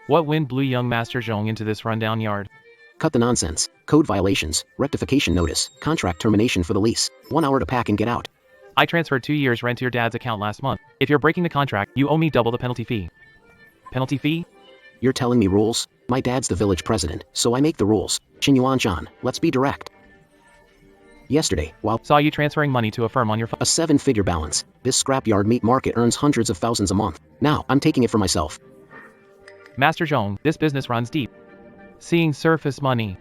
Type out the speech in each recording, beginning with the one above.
What wind blew young Master Jeong into this rundown yard? Cut the nonsense. Code violations, rectification notice, contract termination for the lease. 1 hour to pack and get out. I transferred 2 years' rent to your dad's account last month. If you're breaking the contract, you owe me double the penalty fee. Penalty fee? You're telling me rules? My dad's the village president, so I make the rules. Chan, let's be direct. Yesterday, while Saw you transferring money to a firm on your phone. a 7-figure balance, this scrapyard meat market earns hundreds of thousands a month. Now, I'm taking it for myself. Master Jeong, this business runs deep. Seeing surface money.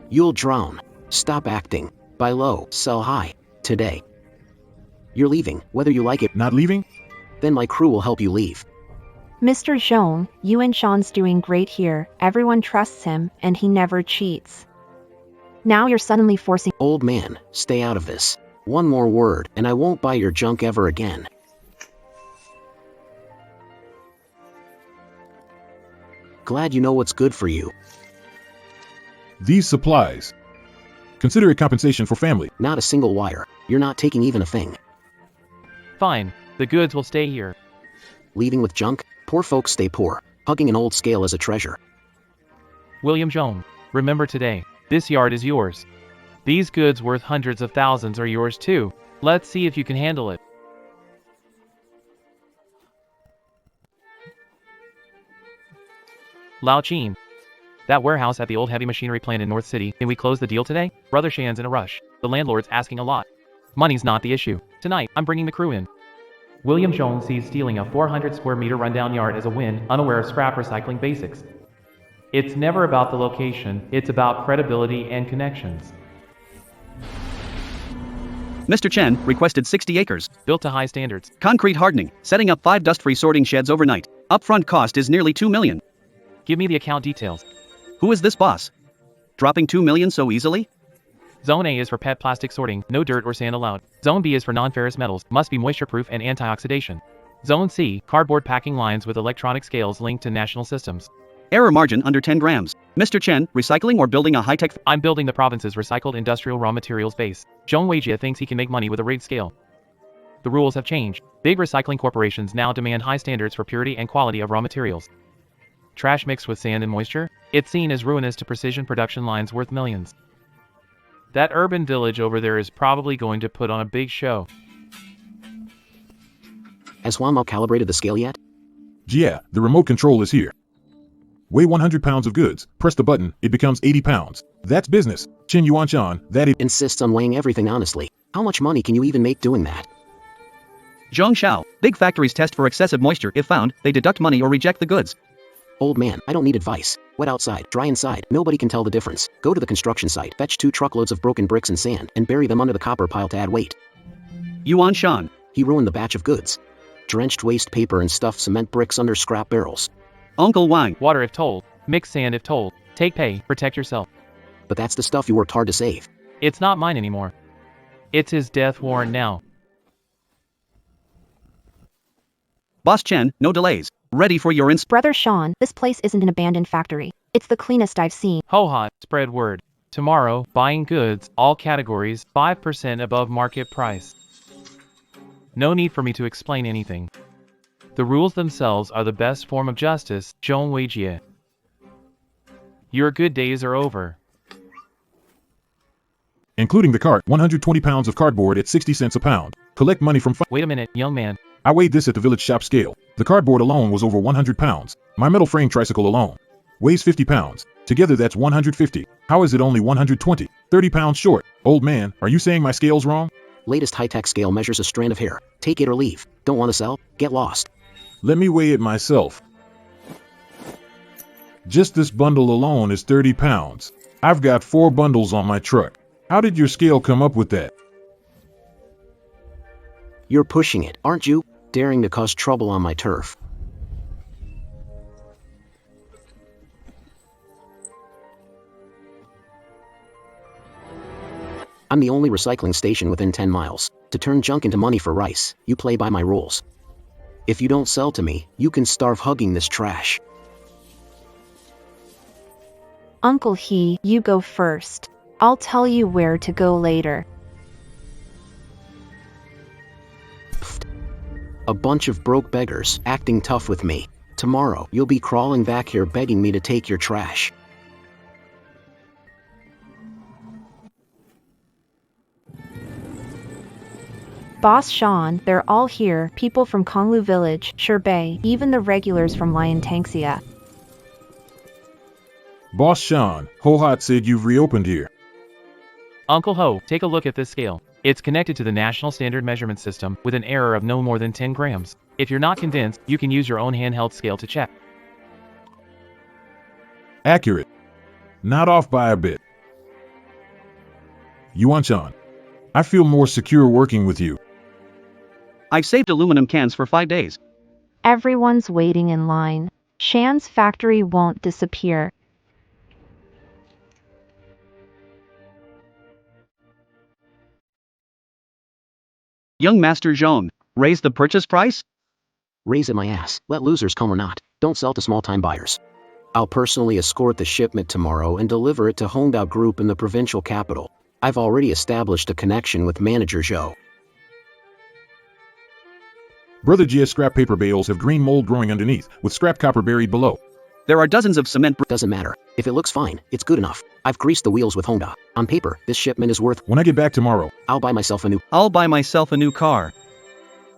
You'll drown. Stop acting. Buy low, sell high. Today. You're leaving, whether you like it. Not leaving? Then my crew will help you leave. Mr. Jeong, you and Sean's doing great here. Everyone trusts him, and he never cheats. Now you're suddenly forcing— Old man, stay out of this. One more word, and I won't buy your junk ever again. Glad you know what's good for you. These supplies. Consider it compensation for family. Not a single wire. You're not taking even a thing. Fine, the goods will stay here. Leaving with junk? Poor folks stay poor. Hugging an old scale is a treasure. William Jeong, remember today, this yard is yours. These goods worth hundreds of thousands are yours too. Let's see if you can handle it. Lao Chin. That warehouse at the old heavy machinery plant in North City, can we close the deal today? Brother Shan's in a rush. The landlord's asking a lot. Money's not the issue. Tonight, I'm bringing the crew in. William Jeong sees stealing a 400 square meter rundown yard as a win, unaware of scrap recycling basics. It's never about the location, it's about credibility and connections. Mr. Chen requested 60 acres. Built to high standards. Concrete hardening, setting up 5 dust-free sorting sheds overnight. Upfront cost is nearly 2 million. Give me the account details. Who is this boss? Dropping 2 million so easily? Zone A is for PET plastic sorting, no dirt or sand allowed. Zone B is for non-ferrous metals, must be moisture-proof and anti-oxidation. Zone C, cardboard packing lines with electronic scales linked to national systems. Error margin under 10 grams. Mr. Chen, recycling or building a high-tech— I'm building the province's recycled industrial raw materials base. Jeong Weijie thinks he can make money with a rigged scale. The rules have changed. Big recycling corporations now demand high standards for purity and quality of raw materials. Trash mixed with sand and moisture? It's seen as ruinous to precision production lines worth millions. That urban village over there is probably going to put on a big show. Has Juan Mao calibrated the scale yet? Yeah, the remote control is here. Weigh 100 pounds of goods, press the button, it becomes 80 pounds. That's business. Chan, that is— Insists on weighing everything honestly. How much money can you even make doing that? Jeong Shao, big factories test for excessive moisture. If found, they deduct money or reject the goods. Old man, I don't need advice. Wet outside, dry inside, nobody can tell the difference. Go to the construction site, fetch 2 truckloads of broken bricks and sand, and bury them under the copper pile to add weight. Yuan Shan. He ruined the batch of goods. Drenched waste paper and stuffed cement bricks under scrap barrels. Uncle Wang. Water if told. Mix sand if told. Take pay, protect yourself. But that's the stuff you worked hard to save. It's not mine anymore. It's his death warrant now. Boss Chen, no delays. Ready for your Brother Sean, this place isn't an abandoned factory. It's the cleanest I've seen. Ho-ha, spread word. Tomorrow, buying goods, all categories, 5% above market price. No need for me to explain anything. The rules themselves are the best form of justice, Jeong Weijie. Your good days are over. including the cart, 120 pounds of cardboard at 60 cents a pound. Collect money from— Wait a minute, young man. I weighed this at the village shop scale. The cardboard alone was over 100 pounds. My metal frame tricycle alone weighs 50 pounds. Together that's 150. How is it only 120? 30 pounds short. Old man, are you saying my scale's wrong? Latest high-tech scale measures a strand of hair. Take it or leave. Don't want to sell? Get lost. Let me weigh it myself. Just this bundle alone is 30 pounds. I've got 4 bundles on my truck. How did your scale come up with that? You're pushing it, aren't you? Daring to cause trouble on my turf. I'm the only recycling station within 10 miles. To turn junk into money for rice, you play by my rules. If you don't sell to me, you can starve hugging this trash. Uncle He, you go first. I'll tell you where to go later. Pfft. A bunch of broke beggars acting tough with me. Tomorrow, you'll be crawling back here begging me to take your trash. Boss Sean, they're all here, people from Konglu Village, Sherbei, even the regulars from Lion Tanksia. Boss Sean, Hohat said you've reopened here. Uncle Ho, take a look at this scale. It's connected to the National Standard Measurement System with an error of no more than 10 grams. If you're not convinced, you can use your own handheld scale to check. Accurate. Not off by a bit. Yuan-chan, I feel more secure working with you. I've saved aluminum cans for 5 days. Everyone's waiting in line. Shan's factory won't disappear. Young Master Jeong, raise the purchase price? Raise it my ass. Let losers come or not. Don't sell to small-time buyers. I'll personally escort the shipment tomorrow and deliver it to Hongdao Group in the provincial capital. I've already established a connection with manager Zhou. Brother Jia scrap paper bales have green mold growing underneath, with scrap copper buried below. There are dozens of cement Doesn't matter. If it looks fine, it's good enough. I've greased the wheels with Honda. On paper, this shipment is worth... When I get back tomorrow, I'll buy myself a new... I'll buy myself a new car.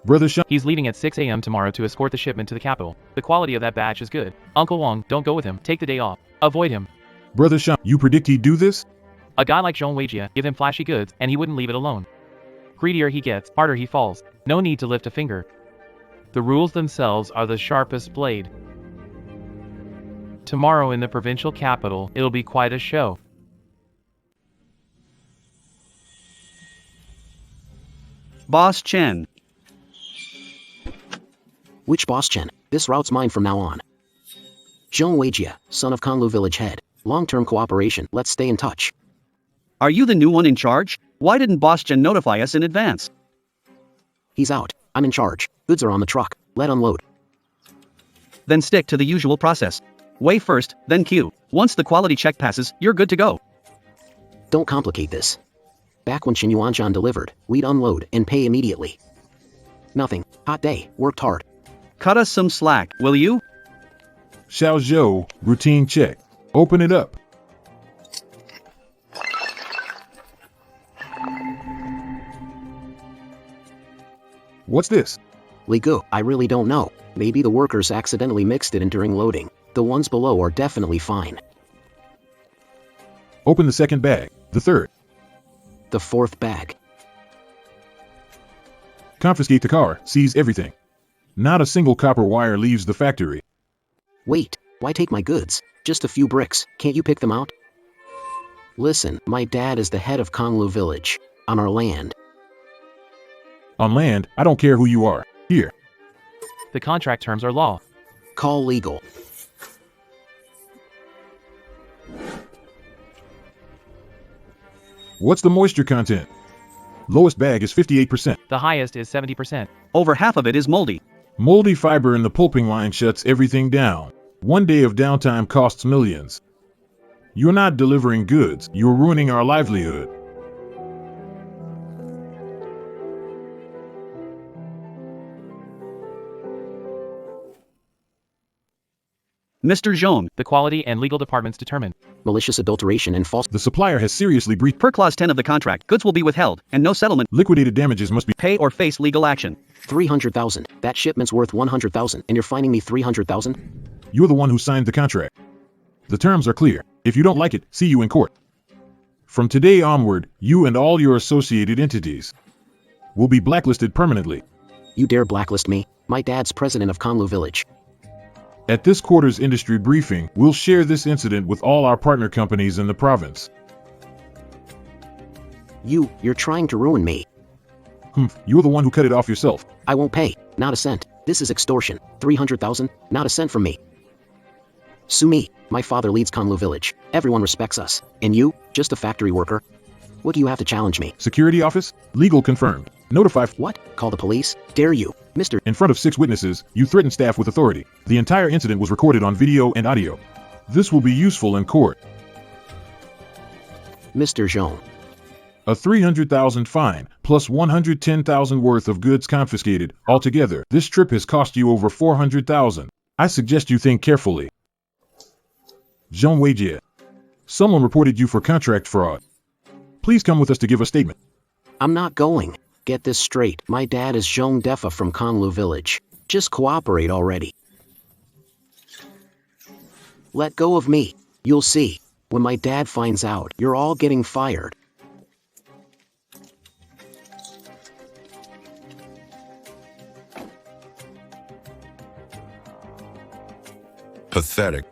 Brother Sean, He's leaving at 6 a.m. tomorrow to escort the shipment to the capital. The quality of that batch is good. Uncle Wong, don't go with him. Take the day off. Avoid him. Brother Sean, you predict he'd do this? A guy like Jeong Weijia, give him flashy goods, and he wouldn't leave it alone. Greedier he gets, harder he falls. No need to lift a finger. The rules themselves are the sharpest blade. Tomorrow in the provincial capital, it'll be quite a show. Boss Chen. Which boss Chen? This route's mine from now on. Jeong Weijia, son of Konglu Village head. Long-term cooperation, let's stay in touch. Are you the new one in charge? Why didn't Boss Chen notify us in advance? He's out. I'm in charge. Goods are on the truck. Let unload. Then stick to the usual process. Weigh first, then queue. Once the quality check passes, you're good to go. Don't complicate this. Back when Shin Yuan-chan delivered, we'd unload and pay immediately. Nothing. Hot day. Worked hard. Cut us some slack, will you? Xiao Zhou, routine check. Open it up. What's this? Ligu, I really don't know. Maybe the workers accidentally mixed it in during loading. The ones below are definitely fine. Open the second bag. The third. The fourth bag. Confiscate the car. Seize everything. Not a single copper wire leaves the factory. Wait, why take my goods? Just a few bricks. Can't you pick them out? Listen, my dad is the head of Konglu Village. On our land. On land, I don't care who you are. Here. The contract terms are law. Call legal. What's the moisture content? Lowest bag is 58%. The highest is 70%. Over half of it is moldy. Moldy fiber in the pulping line shuts everything down. 1 day of downtime costs millions. You're not delivering goods, you're ruining our livelihood. Mr. Jeong, The quality and legal departments determine. Malicious adulteration and false... The supplier has seriously breached. per clause 10 of the contract, goods will be withheld, and no settlement, Liquidated damages must be pay or face legal action. 300,000. That shipment's worth 100,000 and you're fining me 300,000? You're the one who signed the contract. The terms are clear. If you don't like it, see you in court. From today onward, you and all your associated entities will be blacklisted permanently. You dare blacklist me? My dad's president of Konglu Village. At this quarter's industry briefing, we'll share this incident with all our partner companies in the province. You're trying to ruin me. You're the one who cut it off yourself. I won't pay. Not a cent. This is extortion. 300,000? Not a cent from me. Sue me. My father leads Konglu Village. Everyone respects us. And you? Just a factory worker? What do you have to challenge me? Security office? Legal confirmed. Notify. What? Call the police? Dare you? Mr. In front of 6 witnesses, you threatened staff with authority. The entire incident was recorded on video and audio. This will be useful in court. Mr. Jeong. A 300,000 fine, plus 110,000 worth of goods confiscated. Altogether, this trip has cost you over 400,000. I suggest you think carefully. Jeong Weijie, someone reported you for contract fraud. Please come with us to give a statement. I'm not going. Get this straight. My dad is Jeong Defa from Konglu Village. Just cooperate already. Let go of me. You'll see. When my dad finds out, you're all getting fired. Pathetic.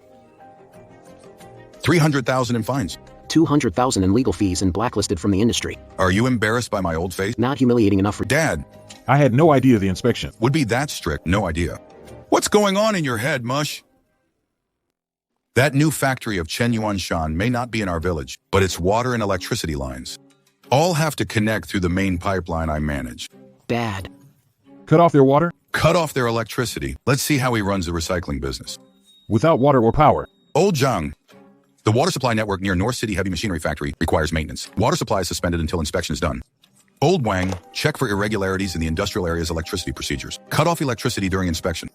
300,000 in fines. 200,000 in legal fees and blacklisted from the industry. Are you embarrassed by my old face? Not humiliating enough for Dad, I had no idea the inspection. would be that strict, no idea. What's going on in your head, Mush? That new factory of Chen Yuanshan may not be in our village, but its water and electricity lines all have to connect through the main pipeline I manage. Dad. Cut off their water? Cut off their electricity. Let's see how he runs the recycling business. Without water or power. Old Jeong, the water supply network near North City Heavy Machinery Factory requires maintenance. Water supply is suspended until inspection is done. Old Wang, check for irregularities in the industrial area's electricity procedures. Cut off electricity during inspection.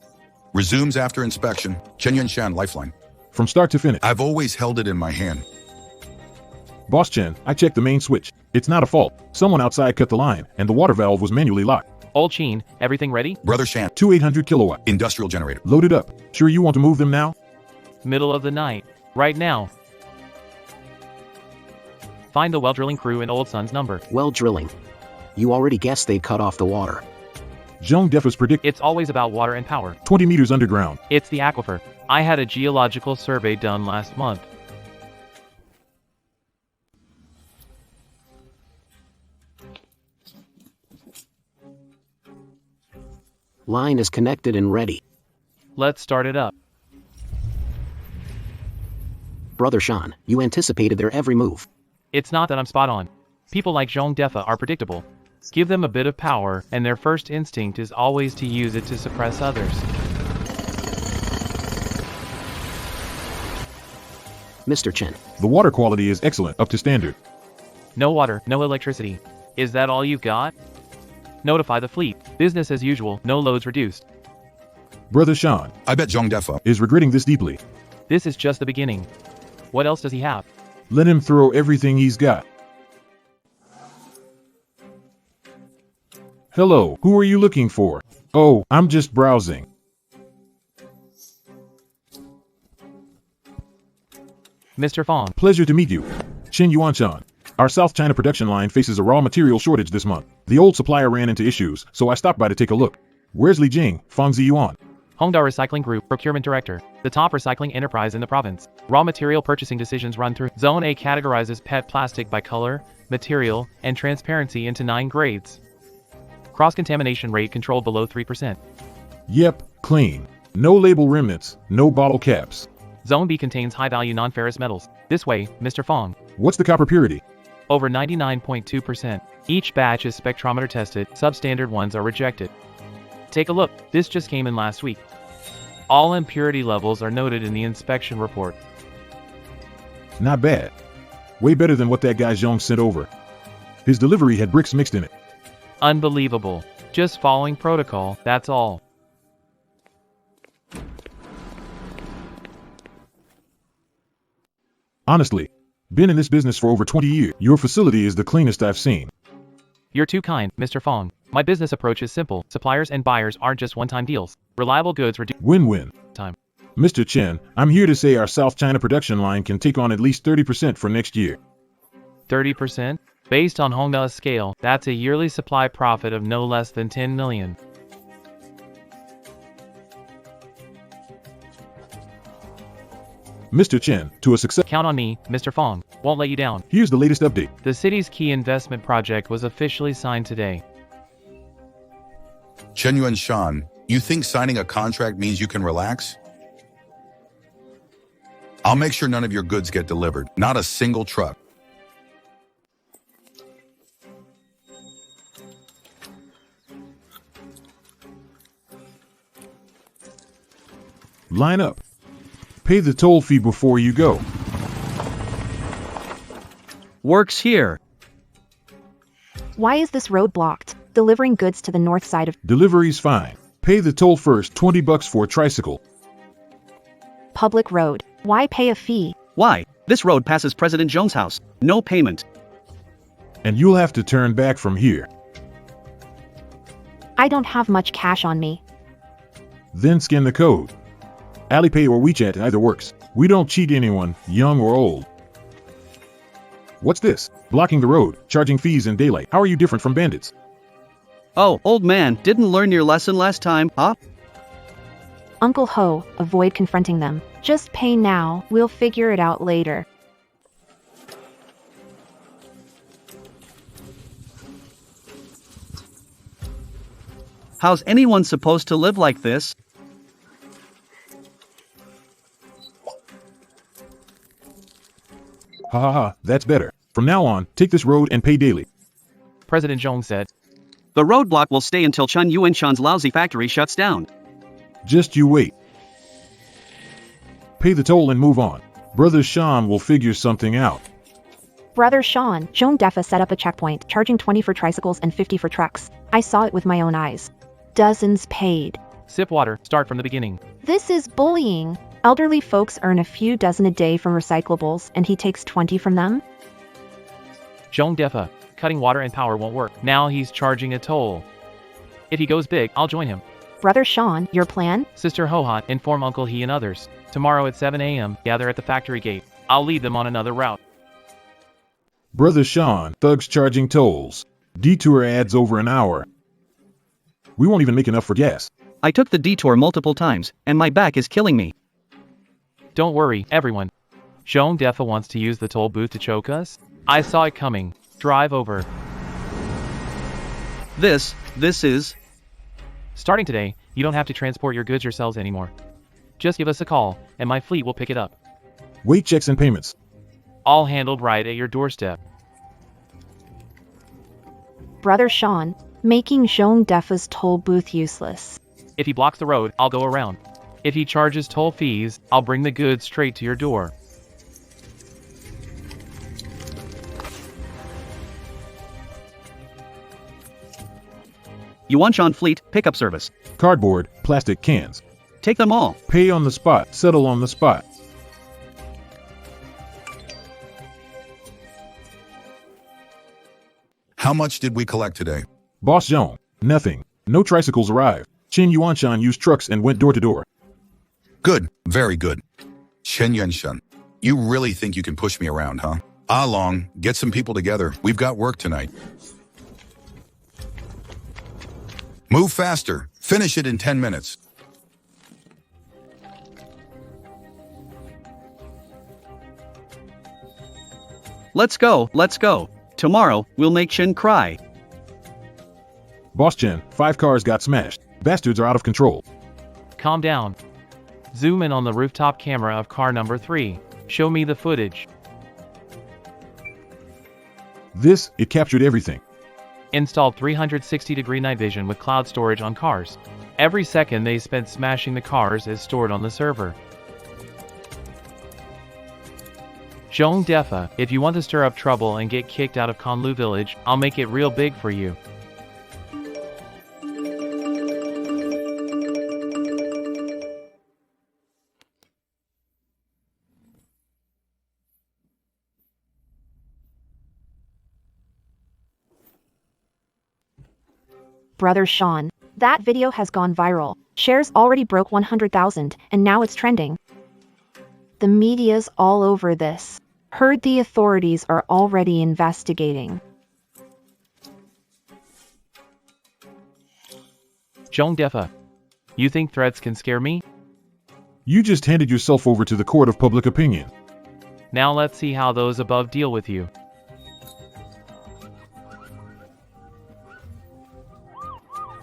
Resumes after inspection. Chen Yuanshan Lifeline. From start to finish. I've always held it in my hand. Boss Chen, I checked the main switch. It's not a fault. Someone outside cut the line, and the water valve was manually locked. Old Sheen, everything ready? Brother Shan, 2 800 kilowatt. industrial generator. Loaded up. Sure you want to move them now? Middle of the night. Right now. Find the well drilling crew and Old Son's number. Well drilling. You already guessed they cut off the water. Jeong Defa's predict It's always about water and power. 20 meters underground. It's the aquifer. I had a geological survey done last month. Line is connected and ready. Let's start it up. Brother Sean, you anticipated their every move. It's not that I'm spot on. People like Jeong Defa are predictable. Give them a bit of power, and their first instinct is always to use it to suppress others. Mr. Chen, The water quality is excellent, up to standard. No water, no electricity. Is that all you've got? Notify the fleet. Business as usual, no loads reduced. Brother Sean I bet Jeong Defa. is regretting this deeply. This is just the beginning. What else does he have? Let him throw everything he's got. Hello, who are you looking for? Oh, I'm just browsing. Mr. Fong. Pleasure to meet you. Chen Yuanshan. Our South China production line faces a raw material shortage this month. The old supplier ran into issues, so I stopped by to take a look. Where's Li Jing, Fangzi Yuan? Hongda Recycling Group, Procurement Director. The top recycling enterprise in the province. Raw material purchasing decisions run through. Zone A categorizes PET plastic by color, material, and transparency into 9 grades. Cross-contamination rate controlled below 3%. Yep, clean. No label remnants, no bottle caps. Zone B contains high-value non-ferrous metals. This way, Mr. Fong. What's the copper purity? Over 99.2%. Each batch is spectrometer tested, substandard ones are rejected. Take a look, this just came in last week. All impurity levels are noted in the inspection report. Not bad. Way better than what that guy Jeong sent over. His delivery had bricks mixed in it. Unbelievable. Just following protocol, that's all. Honestly, been in this business for over 20 years. Your facility is the cleanest I've seen. You're too kind, Mr. Fong. My business approach is simple. Suppliers and buyers aren't just one-time deals. Reliable goods reduce Win-win. time. Mr. Chen, I'm here to say our South China production line can take on at least 30% for next year. 30%? Based on Hongda's scale, that's a yearly supply profit of no less than 10 million. Mr. Chen, to a success. Count on me, Mr. Fong. Won't let you down. Here's the latest update. The city's key investment project was officially signed today. Chen Yuanshan, you think signing a contract means you can relax? I'll make sure none of your goods get delivered. Not a single truck. Line up. Pay the toll fee before you go. Works here. Why is this road blocked? Delivering goods to the north side of... Delivery's fine. Pay the toll first, $20 for a tricycle. Public road. Why pay a fee? Why? This road passes President Jeong's house. No payment. And you'll have to turn back from here. I don't have much cash on me. Then scan the code. Alipay or WeChat either works. We don't cheat anyone, young or old. What's this? Blocking the road, charging fees in daylight. How are you different from bandits? Oh, old man, didn't learn your lesson last time, huh? Uncle Ho, avoid confronting them. Just pay now, we'll figure it out later. How's anyone supposed to live like this? Ha ha ha, that's better. From now on, take this road and pay daily. President Jeong said. The roadblock will stay until Chun Yuan-chan's lousy factory shuts down. Just you wait. Pay the toll and move on. Brother Sean will figure something out. Brother Sean, Jeong DEFA set up a checkpoint, charging 20 for tricycles and 50 for trucks. I saw it with my own eyes. Dozens paid. Sip water, start from the beginning. This is bullying. Elderly folks earn a few dozen a day from recyclables, and he takes 20 from them? Jeong DEFA, cutting water and power won't work. Now he's charging a toll. If he goes big, I'll join him. Brother Sean, your plan? Sister Hohot, inform Uncle He and others. Tomorrow at 7 a.m., gather at the factory gate. I'll lead them on another route. Brother Sean, thugs charging tolls. Detour adds over an hour. We won't even make enough for gas. I took the detour multiple times, and my back is killing me. Don't worry, everyone. Jeong DEFA wants to use the toll booth to choke us? I saw it coming. Drive over. This is... Starting today, you don't have to transport your goods yourselves anymore. Just give us a call, and my fleet will pick it up. Weight checks and payments. All handled right at your doorstep. Brother Sean, making Jeong DEFA's toll booth useless. If he blocks the road, I'll go around. If he charges toll fees, I'll bring the goods straight to your door. Yuanshan Fleet Pickup Service. Cardboard, plastic cans. Take them all. Pay on the spot, settle on the spot. How much did we collect today? Boss Jeong, nothing. No tricycles arrived. Chen Yuanshan used trucks and went door to door. Good, very good. Chen Yuanshan, you really think you can push me around, huh? Ah Long, get some people together. We've got work tonight. Move faster. Finish it in 10 minutes. Let's go, let's go. Tomorrow, we'll make Shin cry. Boss Chen, 5 cars got smashed. Bastards are out of control. Calm down. Zoom in on the rooftop camera of car number 3. Show me the footage. It captured everything. Installed 360-degree night vision with cloud storage on cars. Every second they spent smashing the cars is stored on the server. Jeong DEFA, if you want to stir up trouble and get kicked out of Konlu village, I'll make it real big for you. Brother Sean, that video has gone viral. Shares already broke 100,000, and now it's trending. The media's all over this. Heard the authorities are already investigating. Jeong DEFA, you think threats can scare me? You just handed yourself over to the court of public opinion. Now let's see how those above deal with you.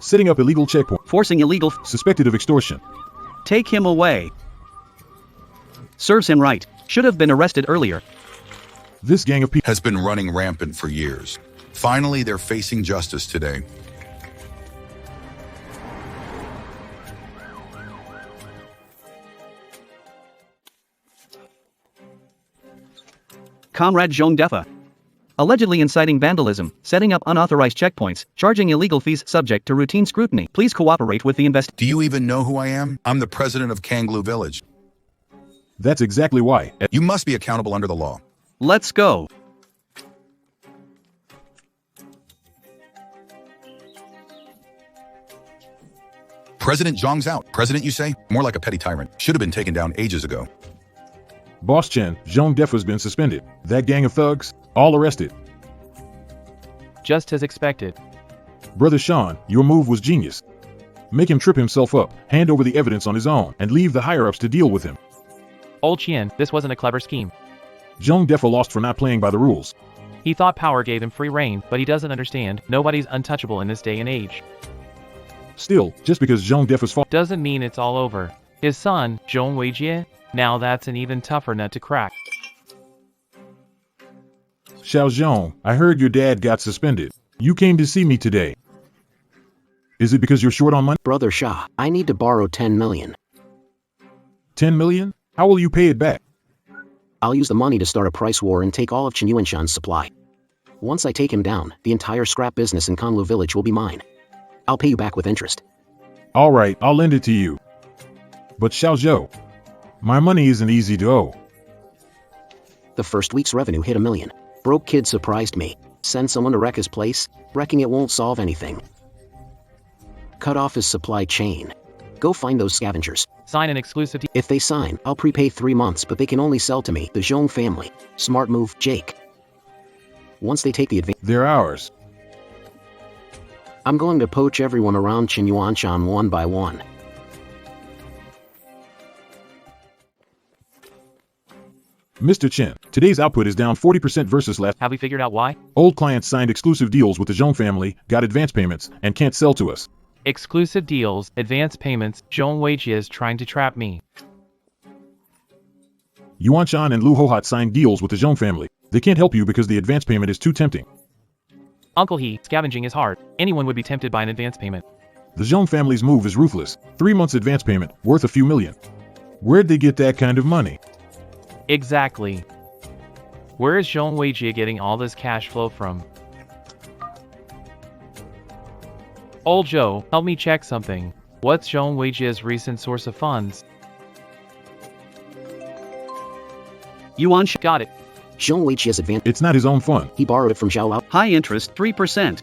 Setting up illegal checkpoint. Forcing illegal... Suspected of extortion. Take him away. Serves him right. Should have been arrested earlier. This gang of people Has been running rampant for years. Finally, they're facing justice today. Comrade Jeong DEFA. Allegedly inciting vandalism, setting up unauthorized checkpoints, charging illegal fees subject to routine scrutiny. Please cooperate with the Do you even know who I am? I'm the president of Kanglu Village. That's exactly why. You must be accountable under the law. Let's go. President Jeong's out. President, you say? More like a petty tyrant. Should have been taken down ages ago. Boss Chen, Jeong Defa's been suspended. That gang of thugs, all arrested. Just as expected. Brother Sean, your move was genius. Make him trip himself up, hand over the evidence on his own, and leave the higher-ups to deal with him. Old Qian, this wasn't a clever scheme. Jeong Defa lost for not playing by the rules. He thought power gave him free reign, but he doesn't understand, nobody's untouchable in this day and age. Still, just because Jeong Defa's fault Doesn't mean it's all over. His son, Jeong Weijie, now that's an even tougher nut to crack. Xiao Zhong, I heard your dad got suspended. You came to see me today. Is it because you're short on money? Brother Shah, I need to borrow 10 million. 10 million? How will you pay it back? I'll use the money to start a price war and take all of Chen Yuanshan's supply. Once I take him down, the entire scrap business in Conlu village will be mine. I'll pay you back with interest. All right, I'll lend it to you. But Xiao Zhou, my money isn't easy to owe. The first week's revenue hit $1 million. Broke kid surprised me. Send someone to wreck his place? Wrecking it won't solve anything. Cut off his supply chain. Go find those scavengers. Sign an exclusive deal. If they sign, I'll prepay 3 months, but they can only sell to me, the Jeong family. Smart move, Jake. Once they take the advantage, They're ours. I'm going to poach everyone around Chen Yuanshan one by one. Mr. Chen, today's output is down 40% versus last. Have we figured out why? Old clients signed exclusive deals with the Jeong family, got advance payments, and can't sell to us. Exclusive deals, advance payments, Jeong Weijie is trying to trap me. Yuanshan and Lu Hohat signed deals with the Jeong family. They can't help you because the advance payment is too tempting. Uncle He, scavenging is hard. Anyone would be tempted by an advance payment. The Jeong family's move is ruthless. 3 months advance payment, worth a few million. Where'd they get that kind of money? Exactly. Where is Jeong Weijie getting all this cash flow from? Old Joe, help me check something. What's Jeong Weijie's recent source of funds? Yuan Got it. Jeong Weijia's advance. It's not his own fund. He borrowed it from Zhao Lao. high interest 3%.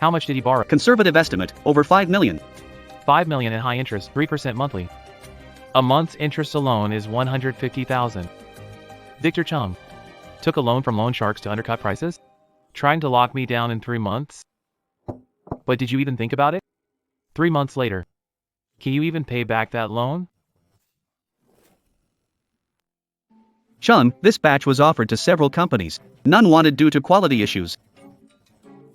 How much did he borrow? Conservative estimate over 5 million. 5 million in high interest, 3% monthly. A month's interest alone is 150,000. Victor Chung took a loan from loan sharks to undercut prices, trying to lock me down in 3 months. But did you even think about it? 3 months later, can you even pay back that loan? Chung, this batch was offered to several companies. None wanted due to quality issues.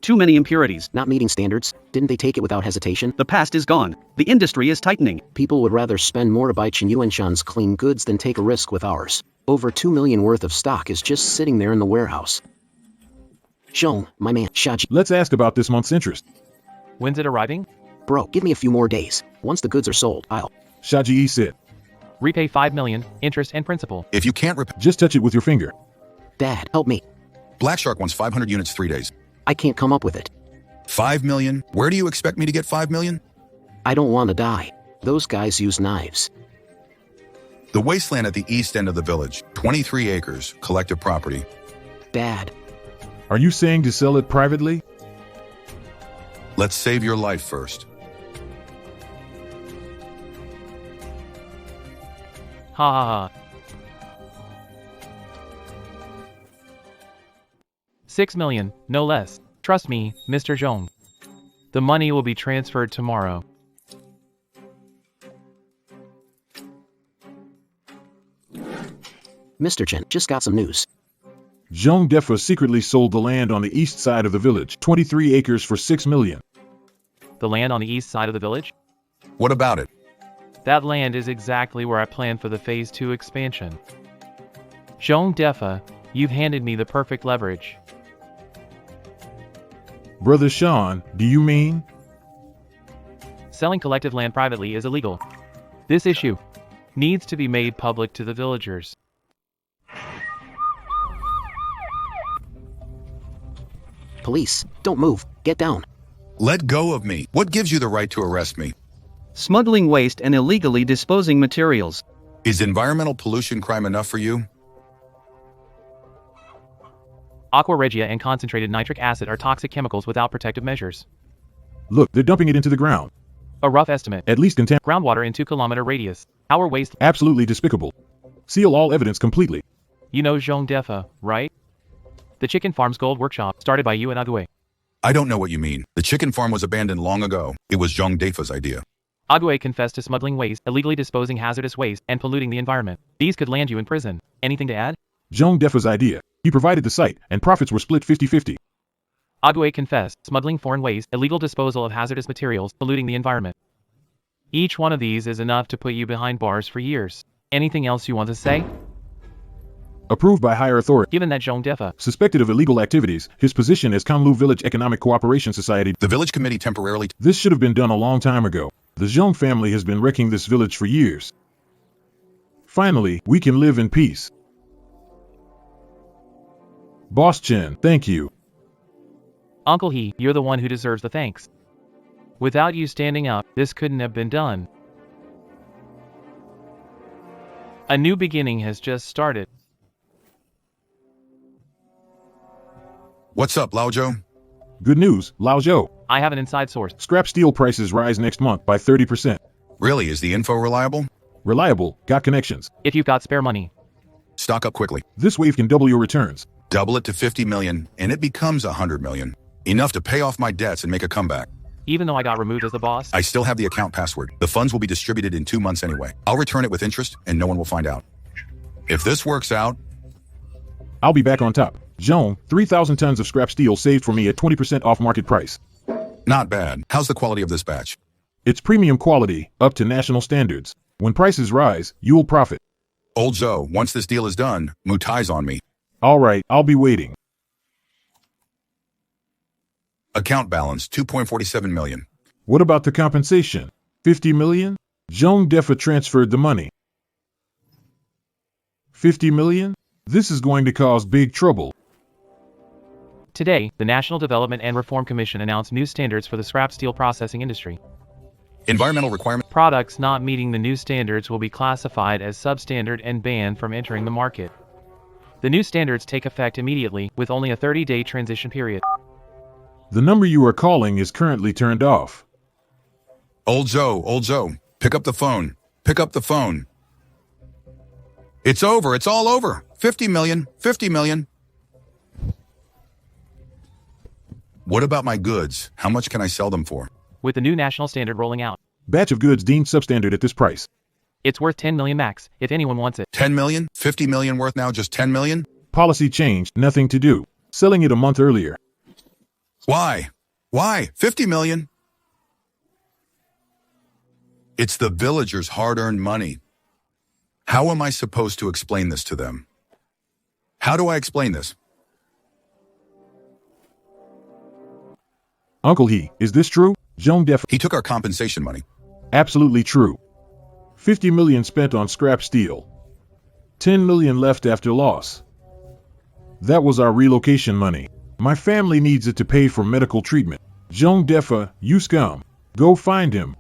Too many impurities. Not meeting standards. Didn't they take it without hesitation? The past is gone. The industry is tightening. People would rather spend more to buy Chen Yuanshan's clean goods than take a risk with ours. Over 2 million worth of stock is just sitting there in the warehouse. Jeong, my man, Shaji. Let's ask about this month's interest. When's it arriving? Bro, give me a few more days. Once the goods are sold, I'll... Shaji Yi said, Repay 5 million, interest and principal. If you can't repay, just touch it with your finger. Dad, help me. Black Shark wants 500 units 3 days. I can't come up with it. 5 million? Where do you expect me to get 5 million? I don't want to die. Those guys use knives. The wasteland at the east end of the village. 23 acres, collective property. Dad, Are you saying to sell it privately? Let's save your life first. Ha ha ha. 6 million, no less. Trust me, Mr. Jeong. The money will be transferred tomorrow. Mr. Chen, just got some news. Jeong Defa secretly sold the land on the east side of the village, 23 acres for 6 million. The land on the east side of the village? What about it? That land is exactly where I planned for the Phase 2 expansion. Jeong Defa, you've handed me the perfect leverage. Brother Sean, do you mean? Selling collective land privately is illegal. This issue needs to be made public to the villagers. Police, don't move. Get down. Let go of me. What gives you the right to arrest me? Smuggling waste and illegally disposing materials. Is environmental pollution crime enough for you? Aqua regia and concentrated nitric acid are toxic chemicals without protective measures. Look, they're dumping it into the ground. A rough estimate. At least in 10. Groundwater in 2-kilometer radius. Our waste. Absolutely despicable. Seal all evidence completely. You know Jeong, right? The chicken farm's gold workshop, started by you and Agwe. I don't know what you mean. The chicken farm was abandoned long ago. It was Jeong Dafa's idea. Agwe confessed to smuggling waste, illegally disposing hazardous waste, and polluting the environment. These could land you in prison. Anything to add? Jeong Dafa's idea. He provided the site, and profits were split 50-50. Agwe confessed, smuggling foreign waste, illegal disposal of hazardous materials, polluting the environment. Each one of these is enough to put you behind bars for years. Anything else you want to say? Approved by higher authority. Given that Jeong Dafa, Suspected of illegal activities, his position as Kamlu Village Economic Cooperation Society. The village committee temporarily... This should have been done a long time ago. The Jeong family has been wrecking this village for years. Finally, we can live in peace. Boss Chen, thank you. Uncle He, you're the one who deserves the thanks. Without you standing up, this couldn't have been done. A new beginning has just started. What's up, Laozhou? Good news, Lao Zhou. I have an inside source. Scrap steel prices rise next month by 30%. Really, is the info reliable? Reliable, got connections. If you've got spare money. Stock up quickly. This wave can double your returns. Double it to 50 million, and it becomes 100 million. Enough to pay off my debts and make a comeback. Even though I got removed as the boss, I still have the account password. The funds will be distributed in 2 months anyway. I'll return it with interest, and no one will find out. If this works out... I'll be back on top. Jeong, 3,000 tons of scrap steel saved for me at 20% off market price. Not bad. How's the quality of this batch? It's premium quality, up to national standards. When prices rise, you'll profit. Old Zhou, once this deal is done, Mutai's on me. All right, I'll be waiting. Account balance, 2.47 million. What about the compensation? 50 million? Jeong Dafa transferred the money. 50 million? This is going to cause big trouble. today, the National Development and Reform Commission announced new standards for the scrap steel processing industry. Environmental requirement. Products not meeting the new standards will be classified as substandard and banned from entering the market. The new standards take effect immediately, with only a 30-day transition period. The number you are calling is currently turned off. Old Joe, pick up the phone. Pick up the phone. It's over. It's all over. 50 million. What about my goods? How much can I sell them for? With the new national standard rolling out, Batch of goods deemed substandard at this price. it's worth 10 million max, if anyone wants it. 10 million? 50 million worth now, just 10 million? Policy changed, nothing to do. Selling it a month earlier. Why? 50 million? It's the villagers' hard-earned money. How am I supposed to explain this to them? How do I explain this? Uncle He, is this true? Jeong Def. He took our compensation money. Absolutely true. 50 million spent on scrap steel. 10 million left after loss. That was our relocation money. My family needs it to pay for medical treatment. Jeong Defa, you scum. Go find him.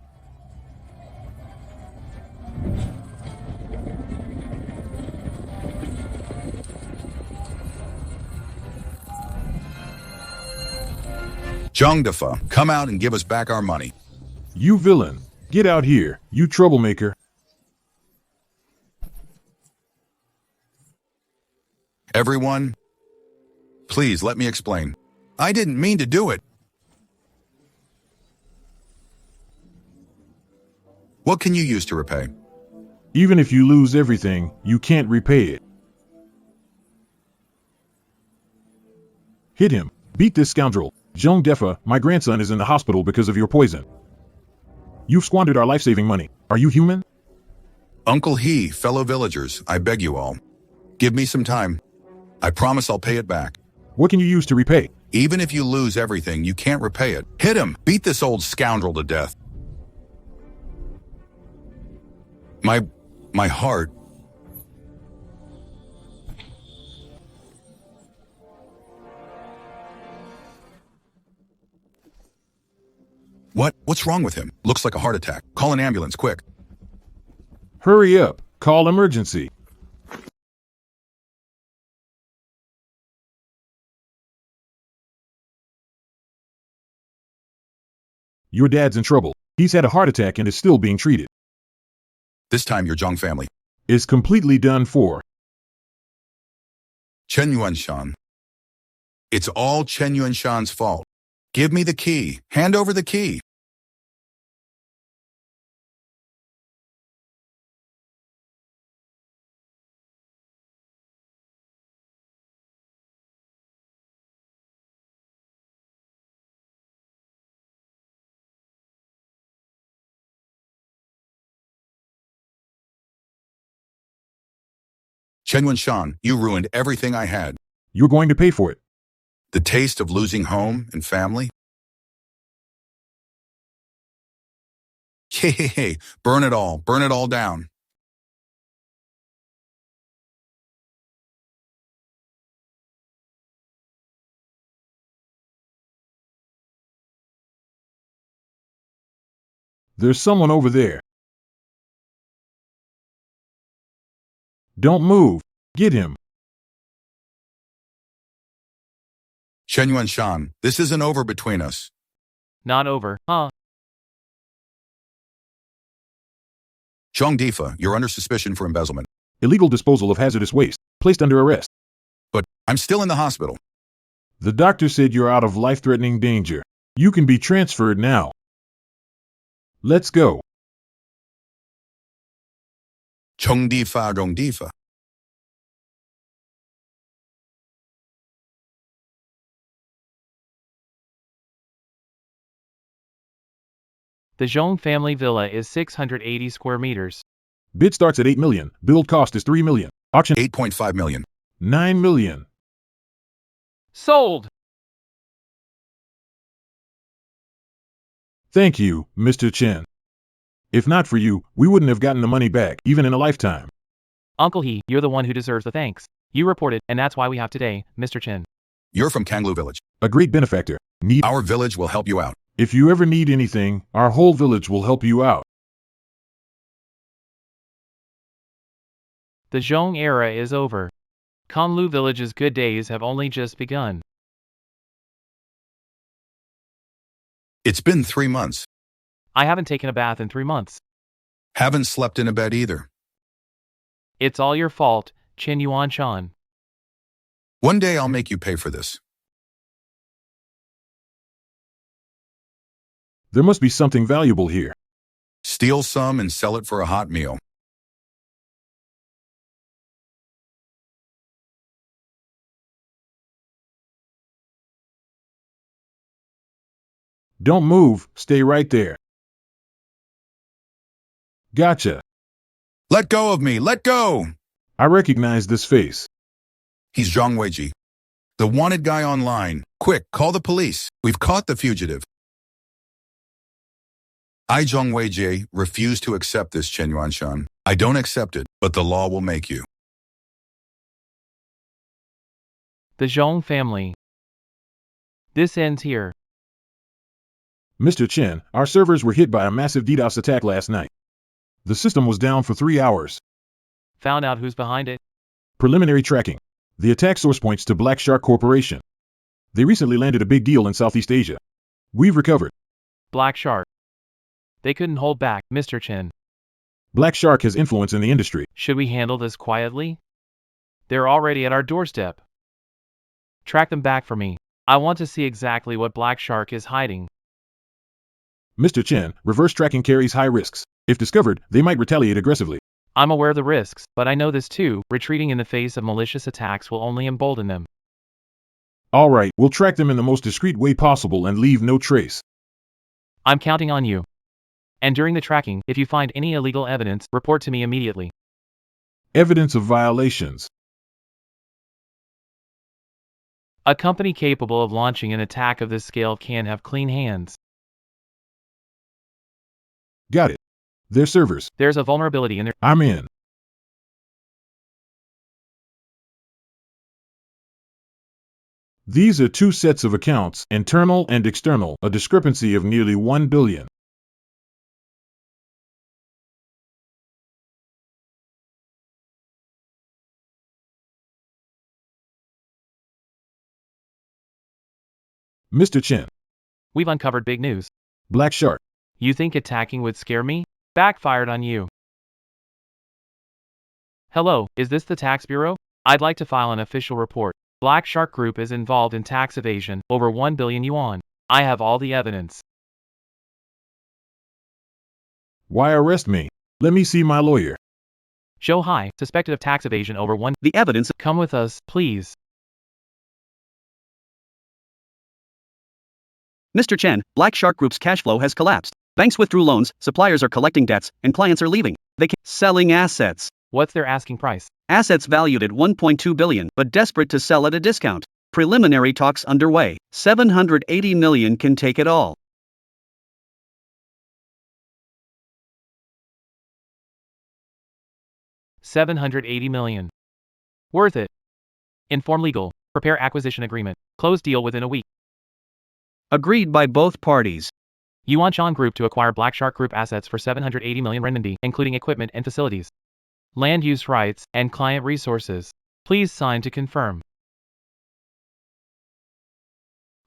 Jeongdafa, come out and give us back our money. You villain. Get out here, you troublemaker. Everyone, please let me explain. I didn't mean to do it. What can you use to repay? Even if you lose everything, you can't repay it. Hit him. Beat this scoundrel. Jeong Defa, my grandson is in the hospital because of your poison. You've squandered our life-saving money. Are you human? Uncle He, fellow villagers, I beg you all. Give me some time. I promise I'll pay it back. What can you use to repay? Even if you lose everything, you can't repay it. Hit him. Beat this old scoundrel to death. My heart. What's wrong with him? Looks like a heart attack. Call an ambulance, quick. Hurry up. Call emergency. Your dad's in trouble. He's had a heart attack and is still being treated. This time your Jeong family. Is completely done for. Chen Yuanshan. It's all Chen Yuanshan's fault. Give me the key. Hand over the key. Chen Yuanshan, you ruined everything I had. You're going to pay for it. The taste of losing home and family. Hey, burn it all down. There's someone over there. Don't move. Get him. Chen Yuanshan, this isn't over between us. Not over, huh? Jeong Difa, you're under suspicion for embezzlement. Illegal disposal of hazardous waste. Placed under arrest. But I'm still in the hospital. The doctor said you're out of life-threatening danger. You can be transferred now. Let's go. Jeong Difa. The Jeong family villa is 680 square meters. Bid starts at 8 million. Build cost is 3 million. Auction 8.5 million. 9 million. Sold! Thank you, Mr. Chen. If not for you, we wouldn't have gotten the money back, even in a lifetime. Uncle He, you're the one who deserves the thanks. You reported, and that's why we have today, Mr. Chen. You're from Kanglu village. A great benefactor. Our village will help you out. If you ever need anything, our whole village will help you out. The Jeong era is over. Kanglu village's good days have only just begun. It's been 3 months. I haven't taken a bath in 3 months. Haven't slept in a bed either. It's all your fault, Chen Yuanshan. One day I'll make you pay for this. There must be something valuable here. Steal some and sell it for a hot meal. Don't move, stay right there. Gotcha. Let go of me, let go! I recognize this face. He's Jeong Weiji, the wanted guy online. Quick, call the police. We've caught the fugitive. I, Jeong Weiji, refuse to accept this, Chen Yuanshan. I don't accept it, but the law will make you. The Jeong family. This ends here. Mr. Chen, our servers were hit by a massive DDoS attack last night. The system was down for 3 hours. Found out who's behind it? Preliminary tracking. The attack source points to Black Shark Corporation. They recently landed a big deal in Southeast Asia. We've recovered. Black Shark. They couldn't hold back, Mr. Chen. Black Shark has influence in the industry. Should we handle this quietly? They're already at our doorstep. Track them back for me. I want to see exactly what Black Shark is hiding. Mr. Chen, reverse tracking carries high risks. If discovered, they might retaliate aggressively. I'm aware of the risks, but I know this too. Retreating in the face of malicious attacks will only embolden them. All right, we'll track them in the most discreet way possible and leave no trace. I'm counting on you. And during the tracking, if you find any illegal evidence, report to me immediately. Evidence of violations. A company capable of launching an attack of this scale can have clean hands. Got it. Their servers. There's a vulnerability in their... I'm in. These are 2 sets of accounts, internal and external, a discrepancy of nearly 1 billion. Mr. Chen. We've uncovered big news. Black Shark. You think attacking would scare me? Backfired on you. Hello, is this the tax bureau? I'd like to file an official report. Black Shark Group is involved in tax evasion, over 1 billion yuan. I have all the evidence. Why arrest me? Let me see my lawyer. Zhou Hai, suspected of tax evasion over 1. The evidence. Come with us, please. Mr. Chen, Black Shark Group's cash flow has collapsed. Banks withdrew loans, suppliers are collecting debts, and clients are leaving. They can't selling assets. What's their asking price? Assets valued at 1.2 billion, but desperate to sell at a discount. Preliminary talks underway. 780 million can take it all. $780 million. Worth it. Inform legal. Prepare acquisition agreement. Close deal within a week. Agreed by both parties. Yuanshan Group to acquire Black Shark Group assets for 780 million renminbi, including equipment and facilities, land use rights, and client resources. Please sign to confirm.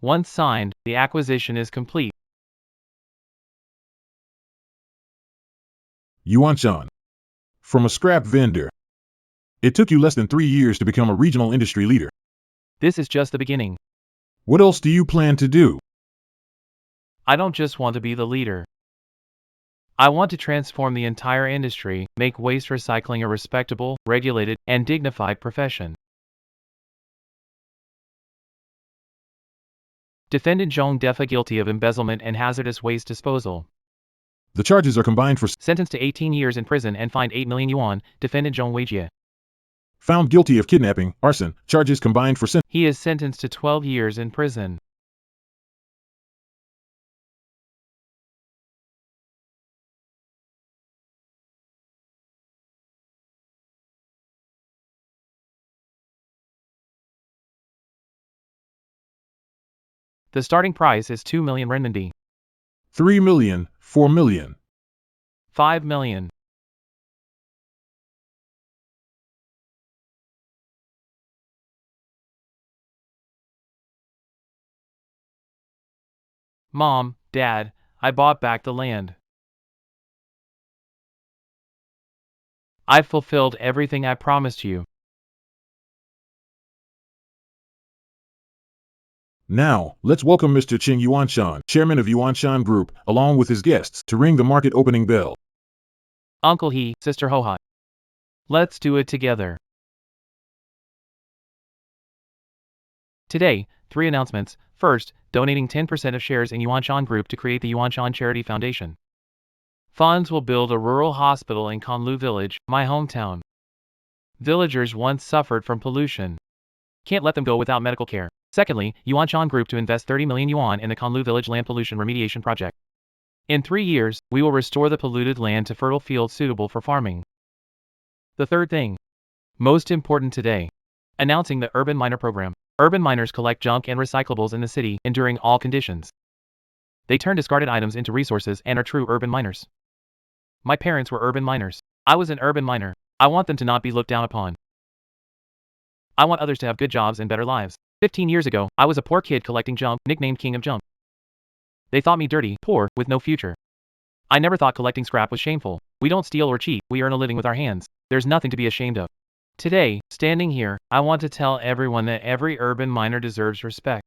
Once signed, the acquisition is complete. Yuanshan. From a scrap vendor. It took you less than 3 years to become a regional industry leader. This is just the beginning. What else do you plan to do? I don't just want to be the leader. I want to transform the entire industry, make waste recycling a respectable, regulated, and dignified profession. Defendant Jeong Defa guilty of embezzlement and hazardous waste disposal. The charges are combined for Sentenced to 18 years in prison and fined 8 million yuan. Defendant Jeong Weijie. found guilty of kidnapping, arson, charges combined for He is sentenced to 12 years in prison. The starting price is 2 million renminbi. 3 million, 4 million. 5 million. Mom, Dad, I bought back the land. I've fulfilled everything I promised you. Now, let's welcome Mr. Ching Yuanshan, chairman of Yuanshan Group, along with his guests, to ring the market opening bell. Uncle He, Sister Hoha. Let's do it together. Today, 3 announcements. First, donating 10% of shares in Yuanshan Group to create the Yuanshan Charity Foundation. Funds will build a rural hospital in Conlu Village, my hometown. Villagers once suffered from pollution. Can't let them go without medical care. Secondly, Yuanshan Group to invest 30 million yuan in the Conlu Village land pollution remediation project. In 3 years, we will restore the polluted land to fertile fields suitable for farming. The third thing, most important today, announcing the Urban Miner Program. Urban miners collect junk and recyclables in the city, enduring all conditions. They turn discarded items into resources and are true urban miners. My parents were urban miners. I was an urban miner. I want them to not be looked down upon. I want others to have good jobs and better lives. 15 years ago, I was a poor kid collecting junk, nicknamed King of Junk. They thought me dirty, poor, with no future. I never thought collecting scrap was shameful. We don't steal or cheat, we earn a living with our hands. There's nothing to be ashamed of. Today, standing here, I want to tell everyone that every urban miner deserves respect.